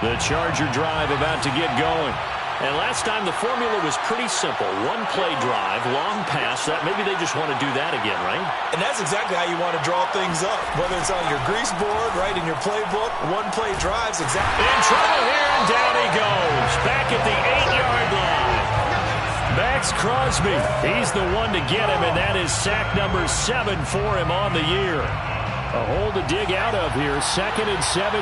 The Charger drive about to get going. And last time the formula was pretty simple. One play drive, long pass. That maybe they just want to do that again, right? And that's exactly how you want to draw things up. Whether it's on your grease board, right, in your playbook, one play drives exactly. In trouble here, and down he goes. Back at the 8-yard line. Max Crosby. He's the one to get him, and that is sack number 7 for him on the year. A hole to dig out of here, 2nd and 17.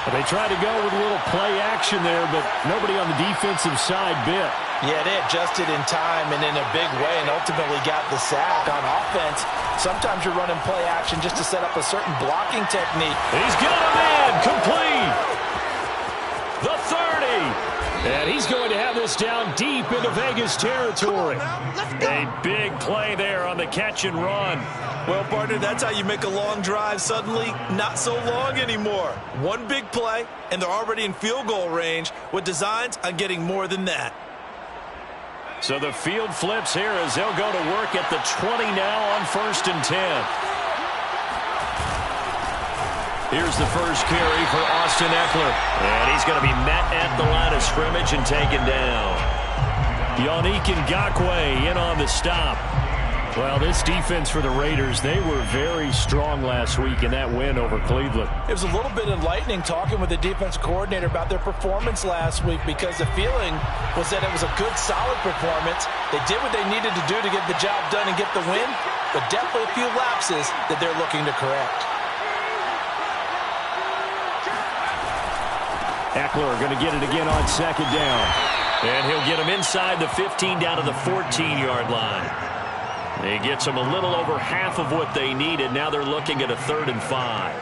They tried to go with a little play action there, but nobody on the defensive side bit. Yeah, they adjusted in time and in a big way and ultimately got the sack. On offense, sometimes you're running play action just to set up a certain blocking technique. He's got him in, complete. The 30. And he's going to have this down deep into Vegas territory. A big play there on the catch and run. Well, partner, that's how you make a long drive suddenly not so long anymore. One big play, and they're already in field goal range with designs on getting more than that. So the field flips here as they'll go to work at the 20 now on 1st and 10. Here's the first carry for Austin Eckler. And he's going to be met at the line of scrimmage and taken down. Yannick Ngakoue in on the stop. Well, this defense for the Raiders, they were very strong last week in that win over Cleveland. It was a little bit enlightening talking with the defense coordinator about their performance last week because the feeling was that it was a good, solid performance. They did what they needed to do to get the job done and get the win, but definitely a few lapses that they're looking to correct. Eckler going to get it again on 2nd down. And he'll get him inside the 15 down to the 14-yard line. He gets them a little over half of what they needed. Now they're looking at a 3rd and 5.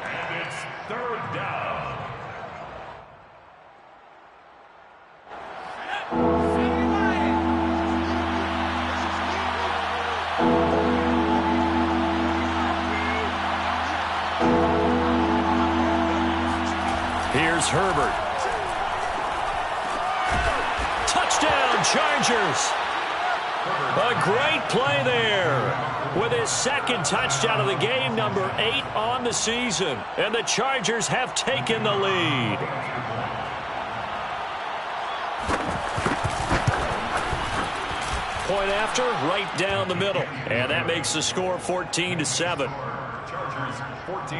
And it's 3rd down. Here's Herbert. Touchdown, Chargers. A great play there with his 2nd touchdown of the game, number 8 on the season. And the Chargers have taken the lead. Point after, right down the middle. And that makes the score 14-7. Chargers 14,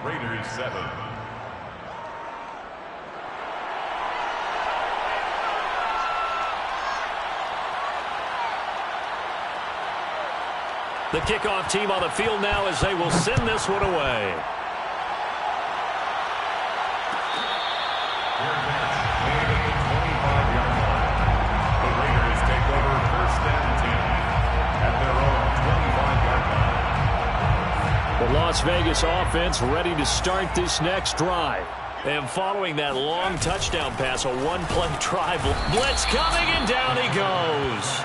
Raiders 7. The kickoff team on the field now as they will send this one away. Their catch made at the 25-yard line. The Raiders take over 1st and 10 at their own 25-yard line. The Las Vegas offense ready to start this next drive. And following that long touchdown pass, a one-play drive. Blitz coming, and down he goes.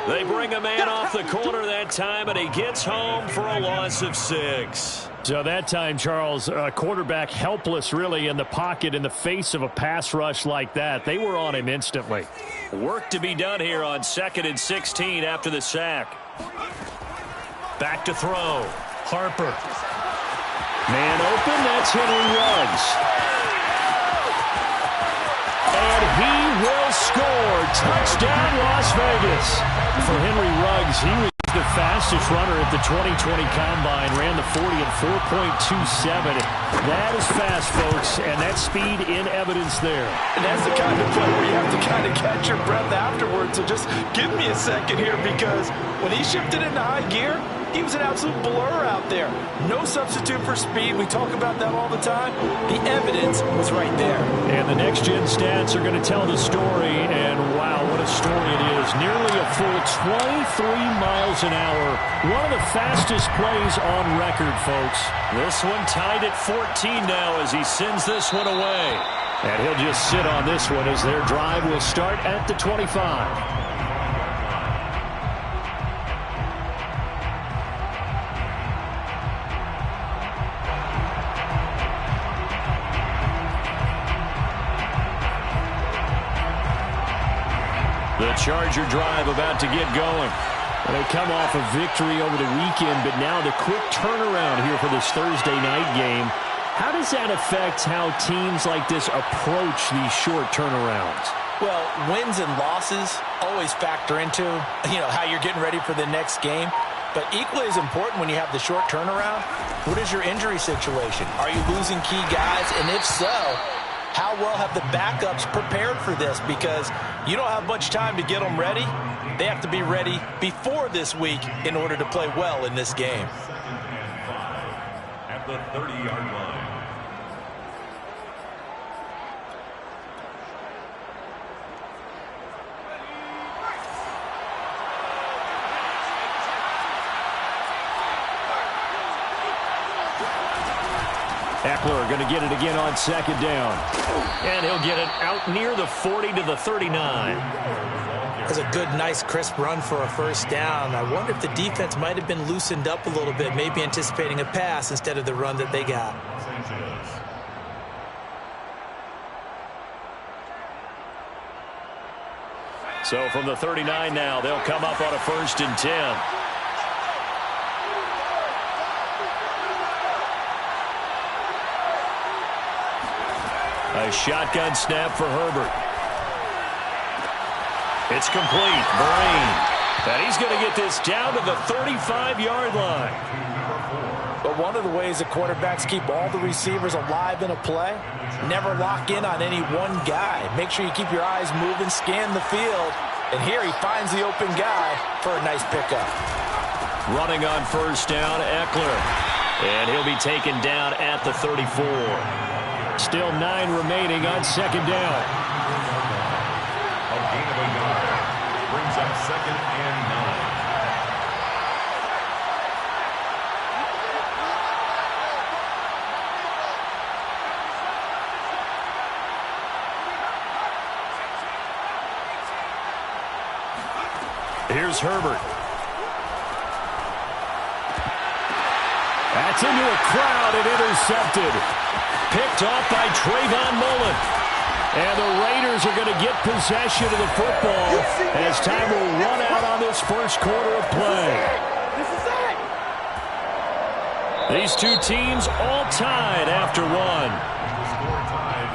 They bring a man off the corner that time, and he gets home for a loss of 6. So that time, Charles, quarterback helpless really in the pocket in the face of a pass rush like that. They were on him instantly. Work to be done here on 2nd and 16 after the sack. Back to throw. Harper. Man open, that's Henry Ruggs. And he will score. Touchdown, Las Vegas. For Henry Ruggs, he was the fastest runner at the 2020 Combine. Ran the 40 at 4.27. That is fast, folks, and that speed in evidence there. And that's the kind of play where you have to kind of catch your breath afterwards. So just give me a second here, because when he shifted into high gear, he was an absolute blur out there. No substitute for speed. We talk about that all the time. The evidence was right there. And the next-gen stats are going to tell the story, and wow, what a story it is. Nearly a full 23 miles an hour. One of the fastest plays on record, folks. This one tied at 14 now as he sends this one away. And he'll just sit on this one as their drive will start at the 25. The Charger drive about to get going. And they come off a victory over the weekend, but now the quick turnaround here for this Thursday night game How does that affect how teams like this approach these short turnarounds? Well, wins and losses always factor into, how you're getting ready for the next game. But equally as important when you have the short turnaround, what is your injury situation? Are you losing key guys? And if so, how well have the backups prepared for this? Because you don't have much time to get them ready. They have to be ready before this week in order to play well in this game. At the 30-yard line. Eckler going to get it again on second down. And he'll get it out near the 40 to the 39. That's a good, nice, crisp run for a first down. I wonder if the defense might have been loosened up a little bit, maybe anticipating a pass instead of the run that they got. So from the 39 now, they'll come up on a 1st and 10. A shotgun snap for Herbert. It's complete. Brain. And he's going to get this down to the 35-yard line. But one of the ways that quarterbacks keep all the receivers alive in a play, never lock in on any one guy. Make sure you keep your eyes moving, scan the field. And here he finds the open guy for a nice pickup. Running on first down, Eckler. And he'll be taken down at the 34. Still 9 remaining on second down. A gain of a yard. Brings up 2nd and 9. Here's Herbert. That's into a crowd and intercepted. Picked off by Trayvon Mullen. And the Raiders are going to get possession of the football as time will run out on this first quarter of play. These two teams all tied after one. Score tied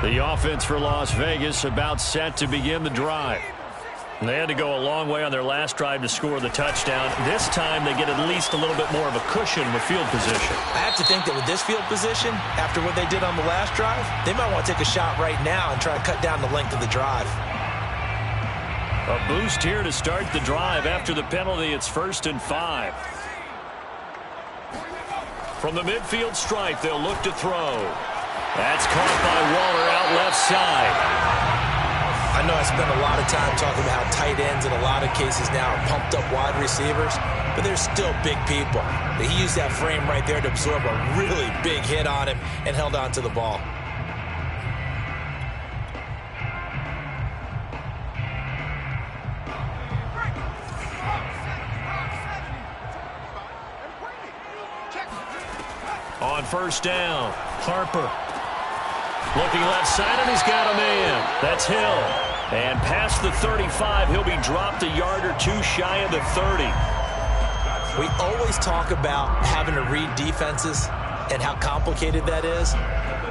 14-14. The offense for Las Vegas about set to begin the drive. They had to go a long way on their last drive to score the touchdown. This time they get at least a little bit more of a cushion with field position. I have to think that with this field position, after what they did on the last drive, they might want to take a shot right now and try to cut down the length of the drive. A boost here to start the drive after the penalty. It's 1st and 5. From the midfield stripe, they'll look to throw. That's caught by Waller out left side. I know I spent a lot of time talking about how tight ends in a lot of cases now are pumped up wide receivers, but they're still big people. He used that frame right there to absorb a really big hit on him and held on to the ball. On first down, Harper. Looking left side, and he's got a man. That's Hill. And past the 35, he'll be dropped a yard or two shy of the 30. We always talk about having to read defenses and how complicated that is.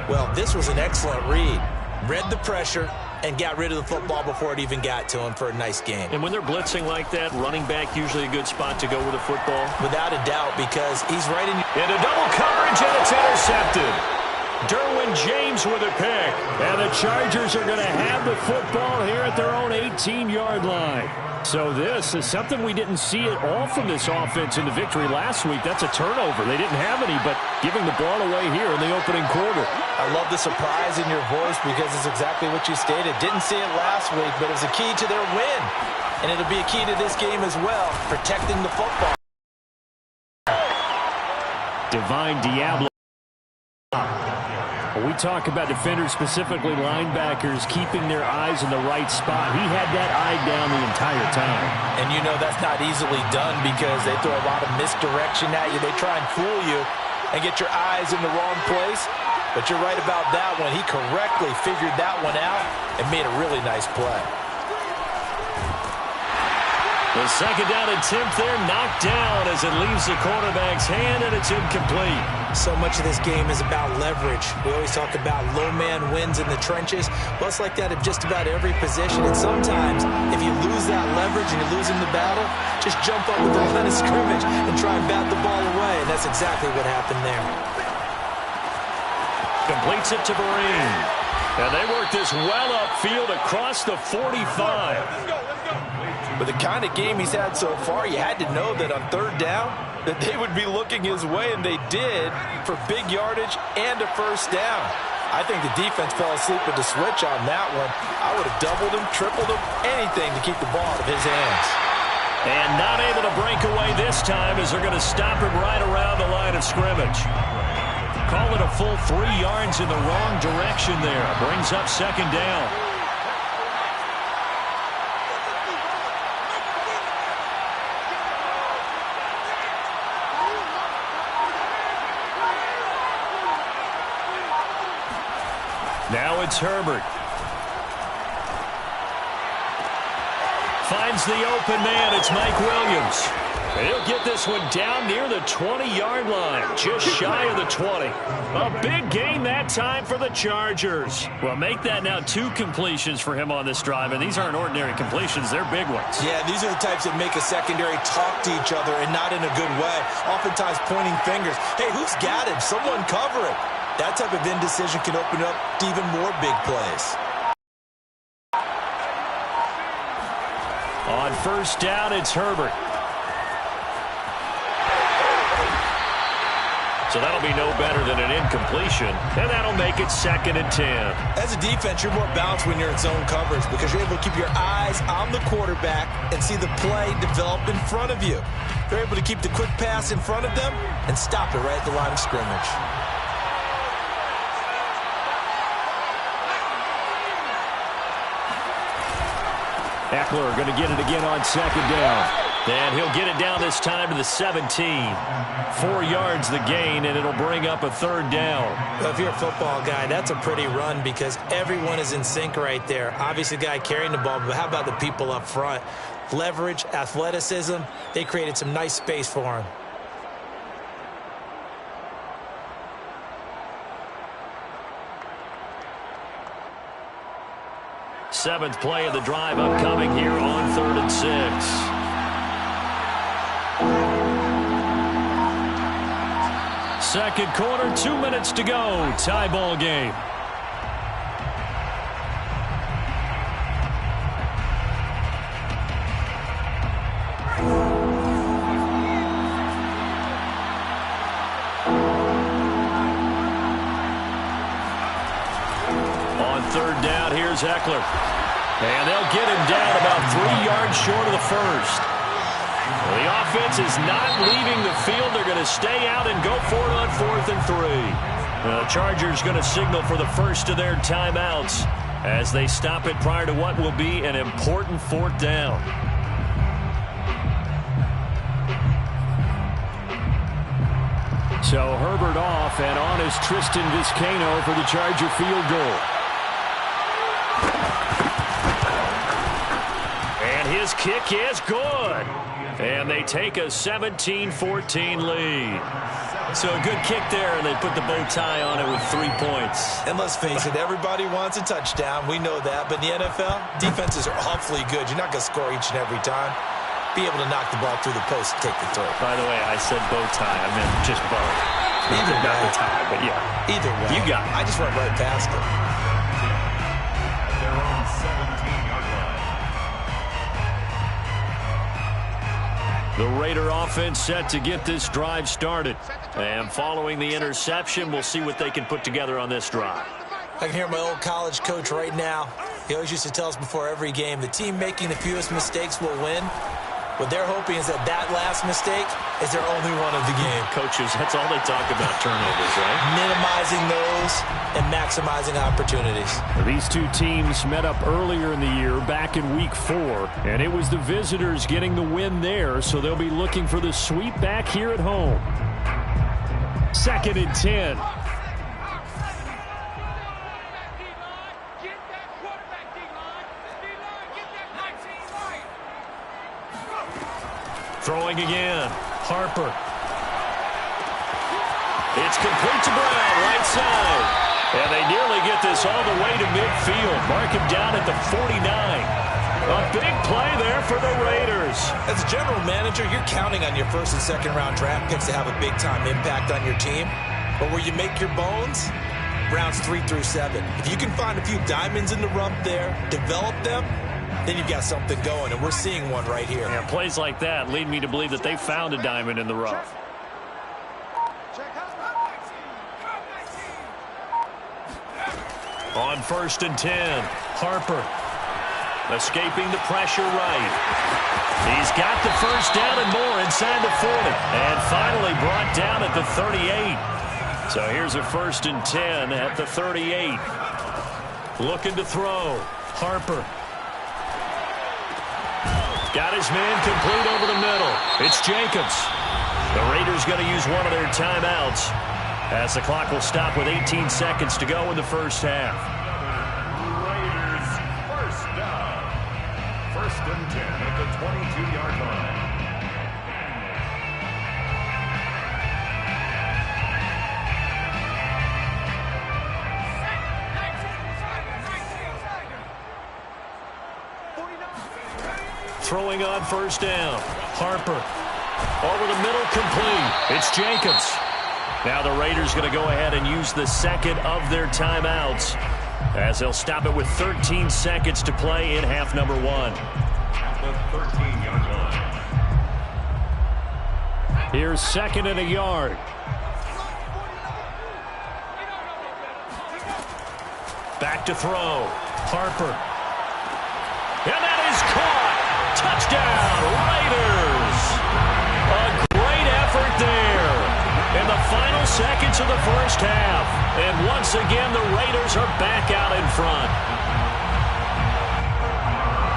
Well, this was an excellent read. Read the pressure and got rid of the football before it even got to him for a nice game. And when they're blitzing like that, running back usually a good spot to go with the football? Without a doubt, because he's right in. Into double coverage, and it's intercepted. Derwin James with a pick. And the Chargers are going to have the football here at their own 18-yard line. So this is something we didn't see at all from this offense in the victory last week. That's a turnover. They didn't have any, but giving the ball away here in the opening quarter. I love the surprise in your voice because it's exactly what you stated. Didn't see it last week, but it was a key to their win. And it'll be a key to this game as well, protecting the football. Divine Diablo. We talk about defenders, specifically linebackers, keeping their eyes in the right spot. He had that eye down the entire time. And you know that's not easily done because they throw a lot of misdirection at you. They try and fool you and get your eyes in the wrong place. But you're right about that one. He correctly figured that one out and made a really nice play. The second down attempt there knocked down as it leaves the quarterback's hand, and it's incomplete. So much of this game is about leverage. We always talk about low man wins in the trenches. Well, it's like that at just about every position. And sometimes, if you lose that leverage and you're losing the battle, just jump up with the line of scrimmage and try and bat the ball away. And that's exactly what happened there. Completes it to Vereen. And they work this well upfield across the 45. With the kind of game he's had so far, you had to know that on third down that they would be looking his way, and they did, for big yardage and a first down. I think the defense fell asleep with the switch on that one. I would have doubled him, tripled him, anything to keep the ball out of his hands. And not able to break away this time as they're going to stop him right around the line of scrimmage. Call it a full 3 yards in the wrong direction there. Brings up second down. Now it's Herbert. Finds the open man. It's Mike Williams. He'll get this one down near the 20-yard line, just shy of the 20. A big gain that time for the Chargers. Well, make that now 2 completions for him on this drive, and these aren't ordinary completions. They're big ones. Yeah, these are the types that make a secondary talk to each other, and not in a good way. Oftentimes pointing fingers. Hey, who's got him? Someone cover it. That type of indecision can open up to even more big plays. On first down, it's Herbert. So that'll be no better than an incompletion, and that'll make it 2nd and 10. As a defense, you're more balanced when you're in zone coverage because you're able to keep your eyes on the quarterback and see the play develop in front of you. You're able to keep the quick pass in front of them and stop it right at the line of scrimmage. Eckler going to get it again on second down. And he'll get it down this time to the 17. 4 yards the gain, and it'll bring up a third down. Well, if you're a football guy, that's a pretty run because everyone is in sync right there. Obviously, the guy carrying the ball, but how about the people up front? Leverage, athleticism, they created some nice space for him. Seventh play of the drive upcoming here on 3rd and 6. Second quarter, 2 minutes to go. Tie ball game. On third down, here's Eckler. And they'll get him down about 3 yards short of the first. Well, the offense is not leaving the field. They're going to stay out and go for it on 4th and 3. The Chargers going to signal for the first of their timeouts as they stop it prior to what will be an important 4th down. So Herbert off, and on is Tristan Vizcaino for the Charger field goal. And his kick is good. And they take a 17-14 lead. So a good kick there, and they put the bow tie on it with 3 points. And let's face it, everybody wants a touchdown. We know that. But in the NFL, defenses are awfully good. You're not going to score each and every time. Be able to knock the ball through the post and take the throw. By the way, I said bow tie. I meant just bow. Either not way. the tie, but yeah. Either way. You got it. I just went right past it. Their own 17-yard line. The Raider offense set to get this drive started. And following the interception, we'll see what they can put together on this drive. I can hear my old college coach right now. He always used to tell us before every game, the team making the fewest mistakes will win. What they're hoping is that last mistake is their only one of the game. Coaches, that's all they talk about, turnovers, right? Minimizing those and maximizing opportunities. These two teams met up earlier in the year, back in week 4, and it was the visitors getting the win there, so they'll be looking for the sweep back here at home. 2nd and 10. Throwing again. Harper. It's complete to Brown, right side. And they nearly get this all the way to midfield. Mark him down at the 49. A big play there for the Raiders. As a general manager, you're counting on your first and second round draft picks to have a big-time impact on your team. But where you make your bones, rounds 3 through 7. If you can find a few diamonds in the rough there, develop them, then you've got something going, and we're seeing one right here. Yeah, plays like that lead me to believe that they found a diamond in the rough. On 1st and 10, Harper escaping the pressure right. He's got the first down and more inside the 40, and finally brought down at the 38. So here's a 1st and 10 at the 38. Looking to throw. Harper. Got his man complete over the middle. It's Jacobs. The Raiders going to use one of their timeouts as the clock will stop with 18 seconds to go in the first half. Raiders first down. 1st and 10 at the 22-yard line. Throwing on 1st down. Harper. Over the middle, complete. It's Jacobs. Now the Raiders going to go ahead and use the second of their timeouts as they'll stop it with 13 seconds to play in half number 1. At the 13-yard line. Here's 2nd and a yard. Back to throw. Harper. And that is caught. Touchdown, Raiders. A great effort there in the final seconds of the first half. And once again, the Raiders are back out in front.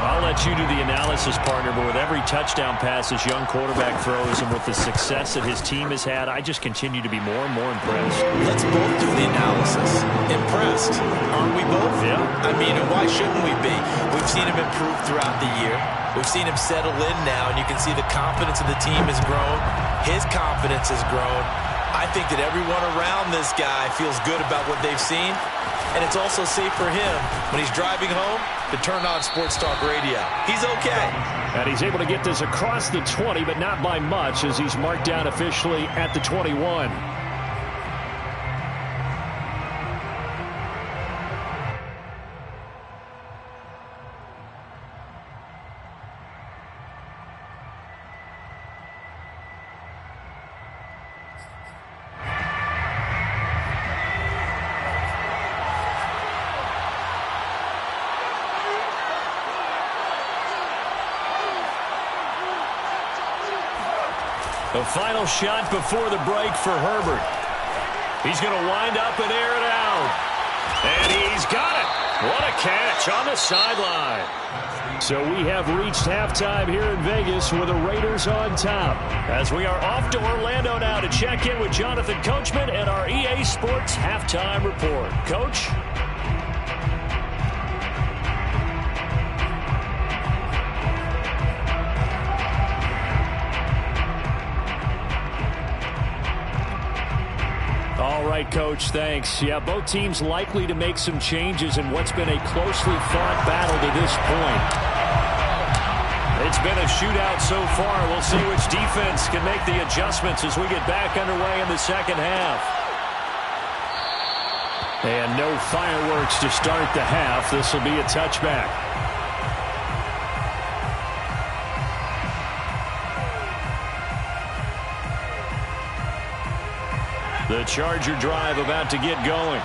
I'll let you do the analysis, partner, but with every touchdown pass this young quarterback throws and with the success that his team has had, I just continue to be more and more impressed. Let's both do the analysis. Impressed, aren't we both? Yeah. I mean, and why shouldn't we be? We've seen him improve throughout the year. We've seen him settle in now, and you can see the confidence of the team has grown. His confidence has grown. I think that everyone around this guy feels good about what they've seen, and it's also safe for him when he's driving home to turn on Sports Talk Radio. He's okay. And he's able to get this across the 20, but not by much, as he's marked down officially at the 21. The final shot before the break for Herbert. He's going to wind up and air it out. And he's got it. What a catch on the sideline. So we have reached halftime here in Vegas with the Raiders on top. As we are off to Orlando now to check in with Jonathan Coachman and our EA Sports halftime report. Coach? All right, Coach, thanks. Yeah, both teams likely to make some changes in what's been a closely fought battle to this point. It's been a shootout so far. We'll see which defense can make the adjustments as we get back underway in the second half. And no fireworks to start the half. This will be a touchback. The Charger drive about to get going.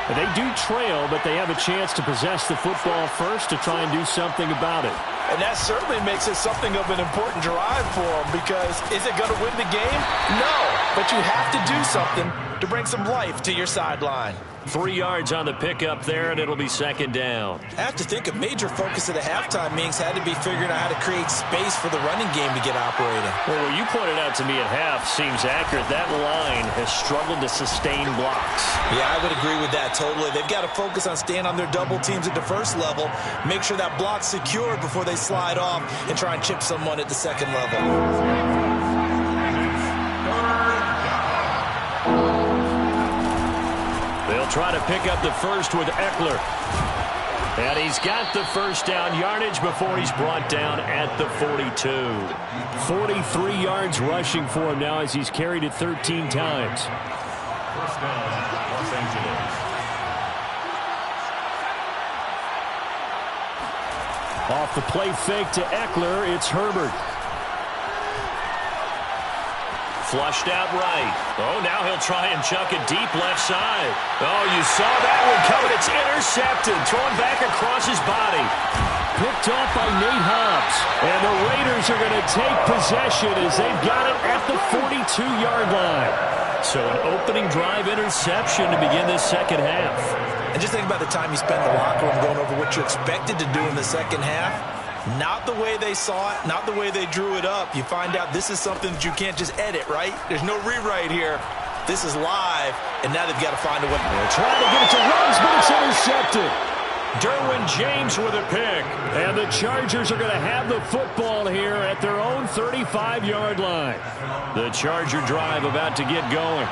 They do trail, but they have a chance to possess the football first to try and do something about it. And that certainly makes it something of an important drive for them, because is it going to win the game? No, but you have to do something to bring some life to your sideline. 3 yards on the pickup there, and it'll be second down. I have to think a major focus of the halftime meetings had to be figuring out how to create space for the running game to get operating. Well, what you pointed out to me at half seems accurate. That line has struggled to sustain blocks. Yeah, I would agree with that totally. They've got to focus on staying on their double teams at the first level, make sure that block's secured before they slide off and try and chip someone at the second level. try to pick up the first with Eckler. And he's got the first down yardage before he's brought down at the 42. 43 yards rushing for him now as he's carried it 13 times. First down, Los Angeles. Off the play fake to Eckler, it's Herbert. Flushed out right. Oh, now he'll try and chuck it deep left side. Oh, you saw that one coming. It's intercepted. Thrown back across his body. Picked off by Nate Hobbs. And the Raiders are going to take possession as they've got it at the 42-yard line. So an opening drive interception to begin this second half. And just think about the time you spend in the locker room going over what you expected to do in the second half. Not the way they saw it, not the way they drew it up. You find out this is something that you can't just edit, right? There's no rewrite here. This is live, and now they've got to find a way. They're trying to get it to Ruggs, but it's intercepted. Derwin James with a pick. And the Chargers are going to have the football here at their own 35-yard line. The Charger drive about to get going.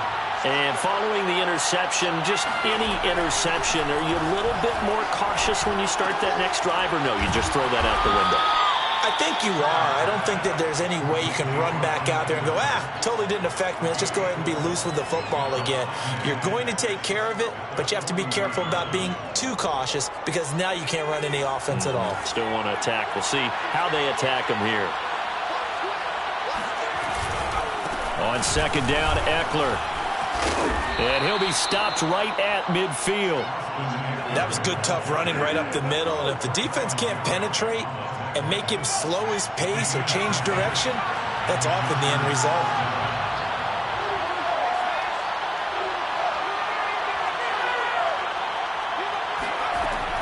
And following the interception, just any interception, are you a little bit more cautious when you start that next drive, or no, you just throw that out the window? I think you are. I don't think that there's any way you can run back out there and go, totally didn't affect me. Let's just go ahead and be loose with the football again. You're going to take care of it, but you have to be careful about being too cautious because now you can't run any offense at all. Still want to attack. We'll see how they attack him here. On second down, Eckler. And he'll be stopped right at midfield. That was good, tough running right up the middle. And if the defense can't penetrate and make him slow his pace or change direction, that's often the end result.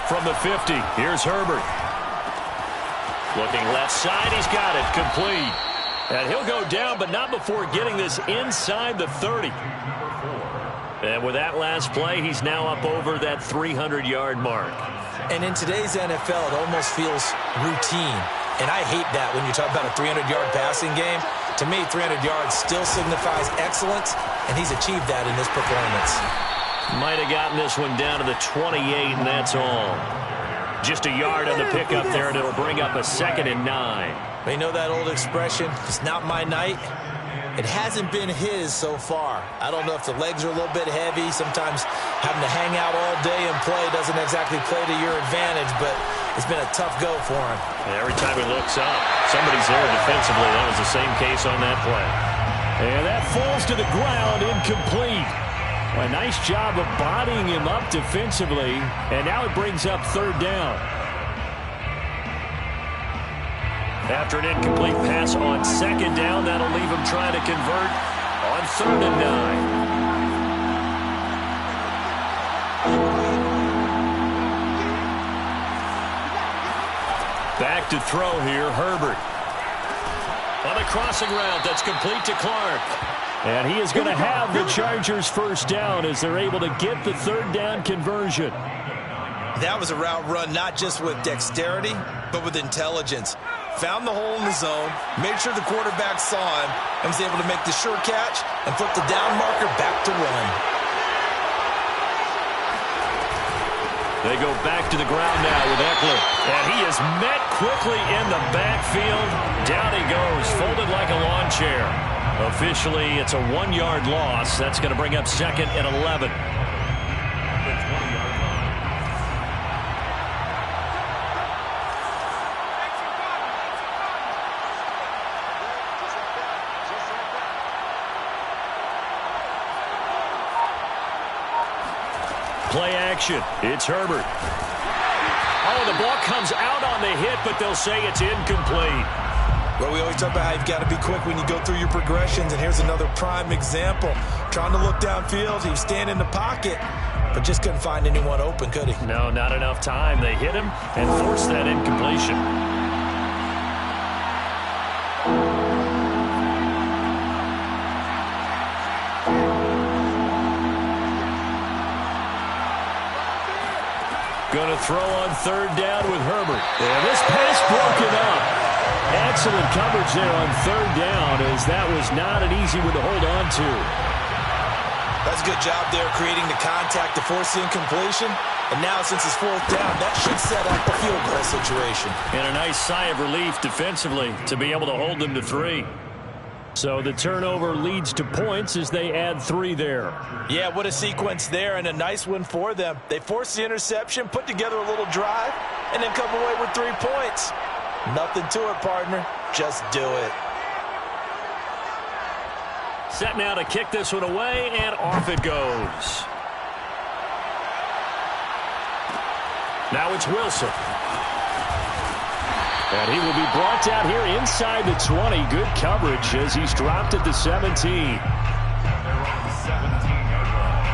From the 50, here's Herbert. Looking left side, he's got it, complete. And he'll go down, but not before getting this inside the 30. And with that last play, he's now up over that 300-yard mark. And in today's NFL, it almost feels routine. And I hate that when you talk about a 300-yard passing game. To me, 300 yards still signifies excellence, and he's achieved that in this performance. Might have gotten this one down to the 28, and that's all. Just a yard on the pickup there, and it'll bring up a 2nd and 9. You know that old expression, it's not my night? It hasn't been his so far. I don't know if the legs are a little bit heavy. Sometimes having to hang out all day and play doesn't exactly play to your advantage, but it's been a tough go for him. Every time he looks up, somebody's there defensively. That was the same case on that play. And that falls to the ground, incomplete. A nice job of bodying him up defensively, and now it brings up third down. After an incomplete pass on second down, that'll leave him trying to convert on 3rd and 9. Back to throw here, Herbert. On the crossing route, that's complete to Clark. And he is going to have the Chargers first down as they're able to get the 3rd down conversion. That was a route run not just with dexterity, but with intelligence. Found the hole in the zone, made sure the quarterback saw him, and was able to make the sure catch and flip the down marker back to run. They go back to the ground now with Eckler. And he is met quickly in the backfield. Down he goes, folded like a lawn chair. Officially, it's a 1-yard loss. That's going to bring up 2nd and 11. Play action. It's Herbert. Oh, the ball comes out on the hit, but they'll say it's incomplete. Well, we always talk about how you've got to be quick when you go through your progressions, and here's another prime example. Trying to look downfield, he was standing in the pocket, but just couldn't find anyone open, could he? No, not enough time. They hit him and forced that incompletion. Going to throw on 3rd down with Herbert. And this pass broken up. Excellent coverage there on 3rd down, as that was not an easy one to hold on to. That's a good job there creating the contact to force the incompletion. And now since it's fourth down, that should set up a field goal situation. And a nice sigh of relief defensively to be able to hold them to 3. So the turnover leads to points as they add 3 there. Yeah, what a sequence there, and a nice win for them. They forced the interception, put together a little drive, and then come away with 3 points. Nothing to it, partner. Just do it. Set now to kick this one away, and off it goes. Now it's Wilson. And he will be brought down here inside the 20. Good coverage as he's dropped at the 17. They're on the 17-yard line.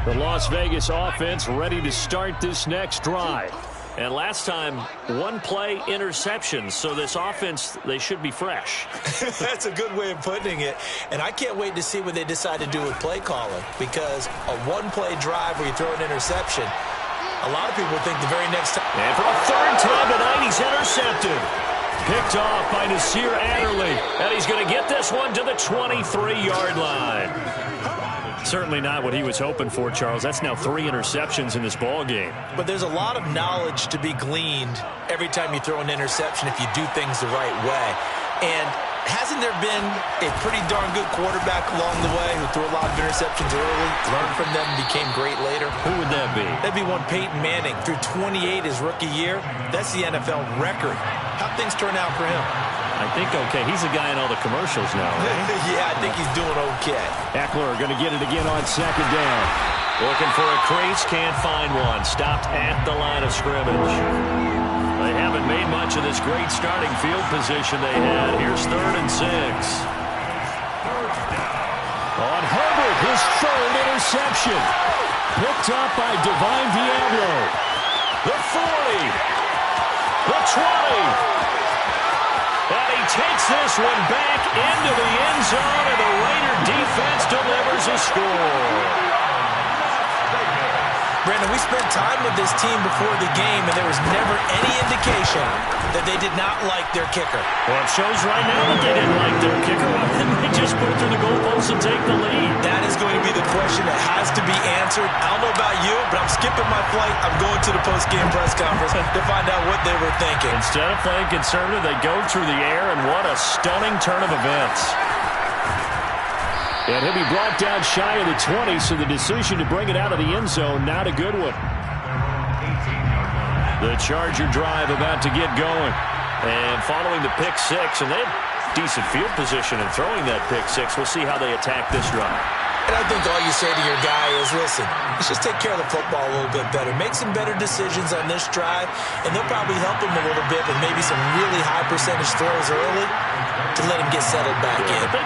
The Las Vegas offense ready to start this next drive. And last time, 1-play interception. So this offense, they should be fresh. That's a good way of putting it. And I can't wait to see what they decide to do with play calling. Because a 1-play drive where you throw an interception, a lot of people think the very next time. And for a third time tonight, he's intercepted. Picked off by Nasir Adderley. And he's going to get this one to the 23-yard line. Certainly not what he was hoping for, Charles. That's now 3 interceptions in this ball game. But there's a lot of knowledge to be gleaned every time you throw an interception if you do things the right way. And hasn't there been a pretty darn good quarterback along the way who threw a lot of interceptions early, learned from them, and became great later? Who would that be? That'd be one Peyton Manning. Threw 28 his rookie year. That's the NFL record. How'd things turn out for him? I think okay. He's a guy in all the commercials now, right? Yeah, I think he's doing okay. Eckler going to get it again on second down. Looking for a crease, can't find one. Stopped at the line of scrimmage. They haven't made much of this great starting field position they had. Here's 3rd and 6. On Herbert, his 3rd interception. Picked up by Divine Diablo. The 40. The 20. And he takes this one back into the end zone, and the Raider defense delivers a score. Brandon, we spent time with this team before the game, and there was never any indication that they did not like their kicker. Well, it shows right now that they didn't like their kicker. Why didn't they just put it through the goalpost and take the lead? That is going to be the question that has to be answered. I don't know about you, but I'm skipping my flight. I'm going to the post-game press conference to find out what they were thinking. Instead of playing conservative, they go through the air, and what a stunning turn of events. And he'll be brought down shy of the 20, so the decision to bring it out of the end zone, not a good one. The Charger drive about to get going. And following the pick 6, and they have decent field position in throwing that pick 6. We'll see how they attack this drive. And I think all you say to your guy is, listen, let's just take care of the football a little bit better. Make some better decisions on this drive, and they'll probably help him a little bit with maybe some really high percentage throws early to let him get settled back in. But they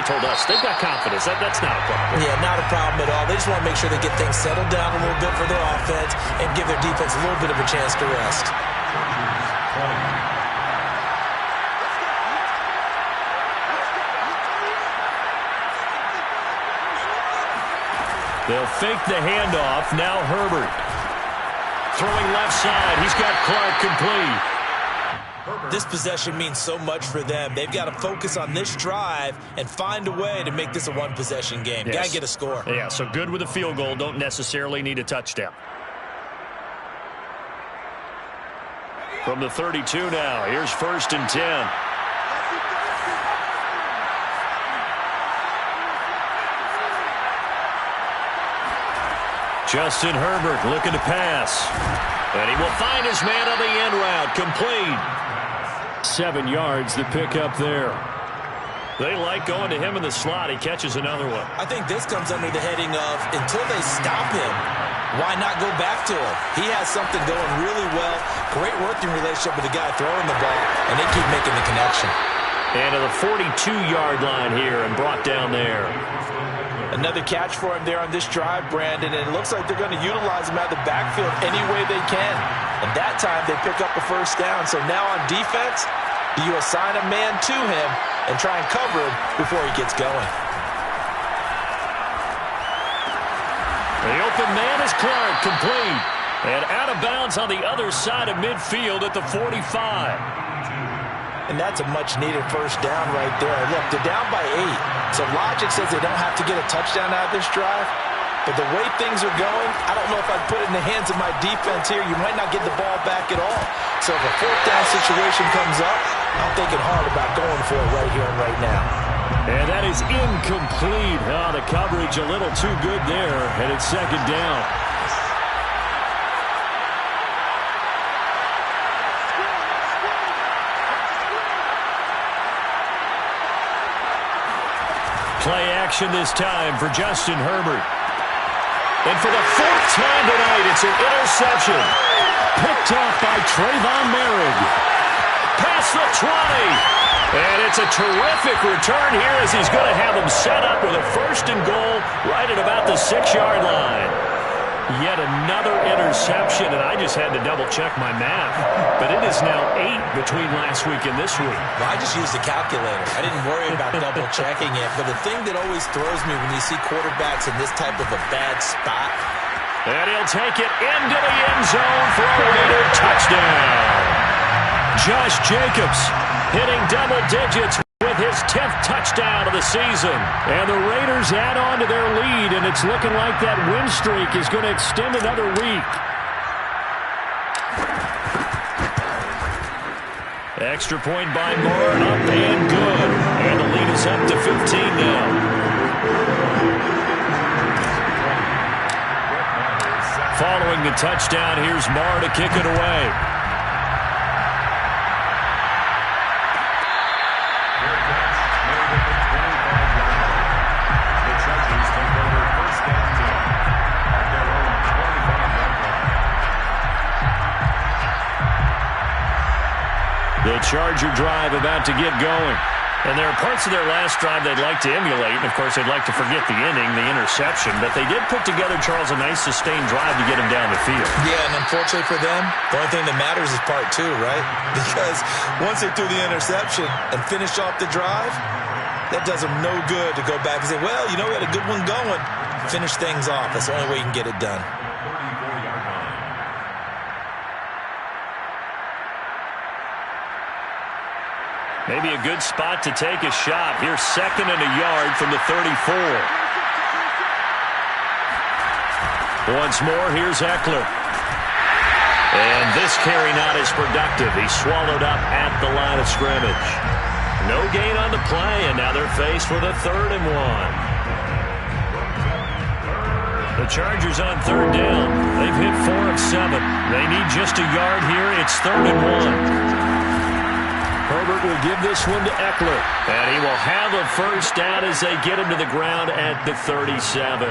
told us they've got confidence. That's not a problem. Yeah, not a problem at all. They just want to make sure they get things settled down a little bit for their offense and give their defense a little bit of a chance to rest. They'll fake the handoff. Now Herbert. Throwing left side. He's got Clark complete. This possession means so much for them. They've got to focus on this drive and find a way to make this a one-possession game. Yes. Got to get a score. Yeah, so good with a field goal. Don't necessarily need a touchdown. From the 32 now. Here's 1st and 10. Justin Herbert looking to pass. And he will find his man on the end route. Complete. 7 yards, the pickup there. They like going to him in the slot. He catches another one. I think this comes under the heading of, until they stop him, why not go back to him? He has something going really well. Great working relationship with the guy throwing the ball, and they keep making the connection. And to the 42-yard line here and brought down there. Another catch for him there on this drive, Brandon, and it looks like they're going to utilize him out of the backfield any way they can. And that time they pick up a first down. So now on defense, do you assign a man to him and try and cover him before he gets going? The open man is Clark, complete. And out of bounds on the other side of midfield at the 45. And that's a much-needed first down right there. Look, they're down by 8. So logic says they don't have to get a touchdown out of this drive. But the way things are going, I don't know if I'd put it in the hands of my defense here. You might not get the ball back at all. So if a fourth down situation comes up, I'm thinking hard about going for it right here and right now. And that is incomplete. Oh, the coverage a little too good there, and it's second down. Play action this time for Justin Herbert. And for the fourth time tonight, it's an interception. Picked off by Trayvon Merrick. Past the 20. And it's a terrific return here as he's going to have them set up with a first and goal right at about the 6-yard line. Yet another interception, and I just had to double-check my math. But it is now 8 between last week and this week. Well, I just used a calculator. I didn't worry about double-checking it. But the thing that always throws me when you see quarterbacks in this type of a bad spot. And he'll take it into the end zone for a Raider touchdown. Josh Jacobs hitting double digits with his 10th touchdown of the season. And the Raiders add on to their lead, and it's looking like that win streak is going to extend another week. Extra point by Moore, up and good. And the lead is up to 15 now. Following the touchdown, here's Moore to kick it away. The Charger drive about to get going. And there are parts of their last drive they'd like to emulate. And, of course, they'd like to forget the inning, the interception. But they did put together, Charles, a nice sustained drive to get him down the field. Yeah, and unfortunately for them, the only thing that matters is part 2, right? Because once they threw the interception and finished off the drive, that does them no good to go back and say, well, you know, we had a good one going. Finish things off. That's the only way you can get it done. Maybe a good spot to take a shot. Here's 2nd and a yard from the 34. Once more, here's Eckler. And this carry not as productive. He's swallowed up at the line of scrimmage. No gain on the play, and now they're faced with a 3rd and 1. The Chargers on 3rd down. They've hit 4 of 7. They need just a yard here. It's 3rd and 1. Herbert will give this one to Eckler. And he will have a first down as they get him to the ground at the 37.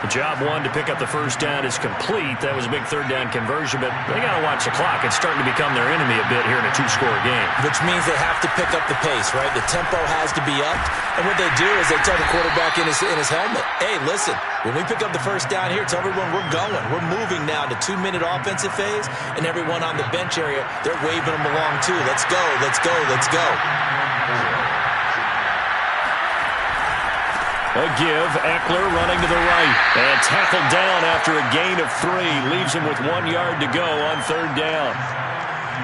The job one to pick up the first down is complete. That was a big 3rd down conversion, but they got to watch the clock. It's starting to become their enemy a bit here in a 2-score game. Which means they have to pick up the pace, right? The tempo has to be up. And what they do is they tell the quarterback in his helmet, hey, listen, when we pick up the first down here, tell everyone we're going. We're moving now to 2-minute offensive phase, and everyone on the bench area, they're waving them along too. Let's go, let's go, let's go. A give, Eckler running to the right. And tackled down after a gain of 3. Leaves him with 1 yard to go on 3rd down.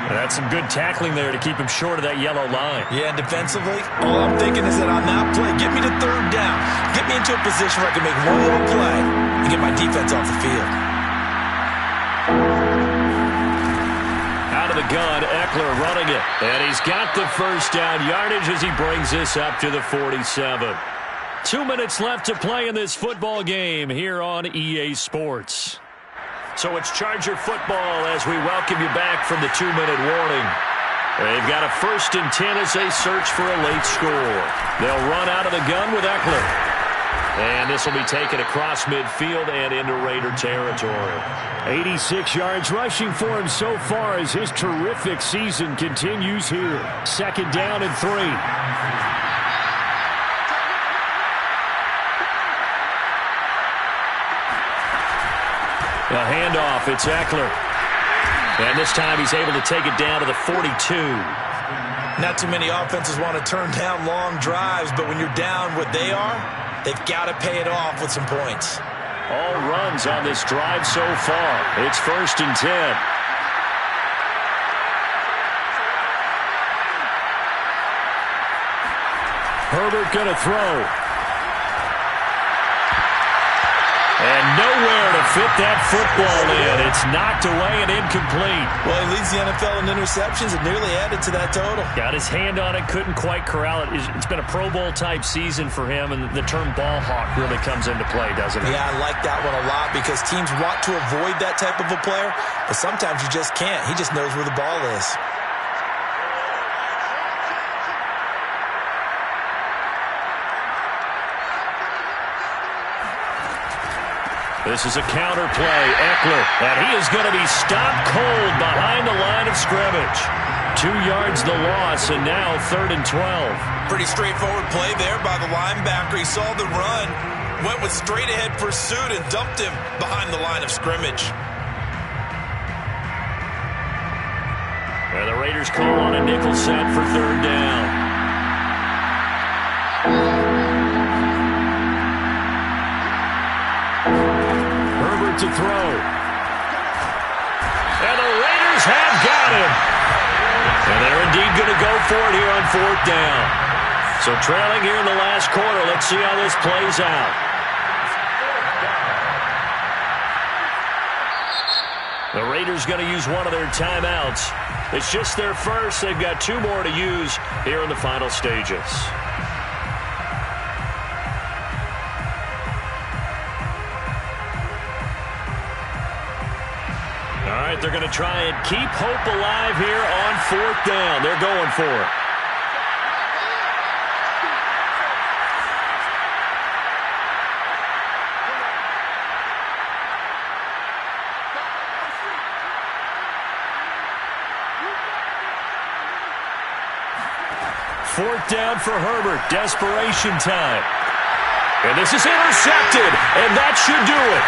And that's some good tackling there to keep him short of that yellow line. Yeah, and defensively, all I'm thinking is that on that play, get me to 3rd down. Get me into a position where I can make one more play and get my defense off the field. Out of the gun, Eckler running it. And he's got the first down yardage as he brings this up to the 47. 2 minutes left to play in this football game here on EA Sports. So it's Charger football as we welcome you back from the 2-minute warning. They've got a 1st and 10 as they search for a late score. They'll run out of the gun with Eckler. And this will be taken across midfield and into Raider territory. 86 yards rushing for him so far as his terrific season continues here. 2nd down and 3. A handoff, it's Eckler. And this time he's able to take it down to the 42. Not too many offenses want to turn down long drives, but when you're down what they are, they've got to pay it off with some points. All runs on this drive so far. It's 1st and 10. Herbert going to throw. And nowhere to fit that football in. It's knocked away and incomplete. Well, he leads the NFL in interceptions and nearly added to that total. Got his hand on it, couldn't quite corral it. It's been a Pro Bowl type season for him, and the term ball hawk really comes into play, doesn't it? Yeah, I like that one a lot because teams want to avoid that type of a player, but sometimes you just can't. He just knows where the ball is. This is a counter play. Eckler, and he is going to be stopped cold behind the line of scrimmage. 2 yards the loss, and now 3rd and 12. Pretty straightforward play there by the linebacker. He saw the run, went with straight-ahead pursuit, and dumped him behind the line of scrimmage. And the Raiders call on a nickel set for 3rd down. To throw. And the Raiders have got him. And they're indeed going to go for it here on 4th down. So trailing here in the last quarter. Let's see how this plays out. The Raiders going to use one of their timeouts. It's just their first. They've got 2 more to use here in the final stages. They're going to try and keep hope alive here on 4th down. They're going for it. Fourth down for Herbert. Desperation time. And this is intercepted, and that should do it.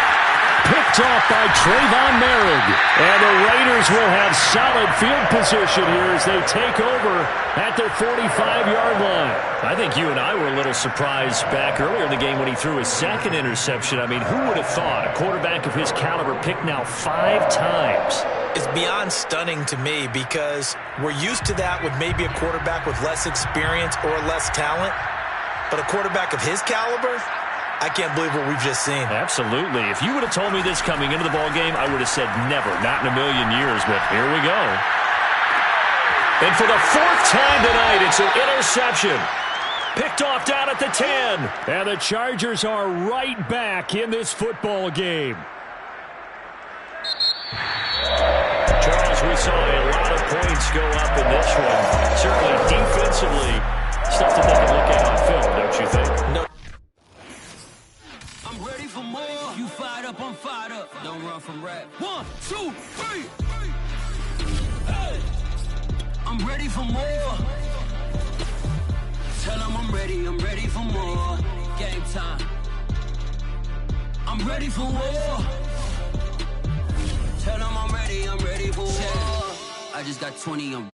Picked off by Trayvon Merrick. And the Raiders will have solid field position here as they take over at their 45-yard line. I think you and I were a little surprised back earlier in the game when he threw his 2nd interception. I mean, who would have thought a quarterback of his caliber picked now 5 times? It's beyond stunning to me because we're used to that with maybe a quarterback with less experience or less talent. But a quarterback of his caliber, I can't believe what we've just seen. Absolutely. If you would have told me this coming into the ballgame, I would have said never, not in a million years, but here we go. And for the 4th time tonight, it's an interception. Picked off down at the 10. And the Chargers are right back in this football game. Charles, we saw a lot of points go up in this one. Certainly defensively, stuff that they can look at on film, don't you think? No. I'm ready for more. You fired up, I'm fired up. Don't run from rap. 1, 2, 3. Hey. I'm ready for more. Tell them I'm ready for more. Game time. I'm ready for war. Tell them I'm ready for war. I just got 20 on.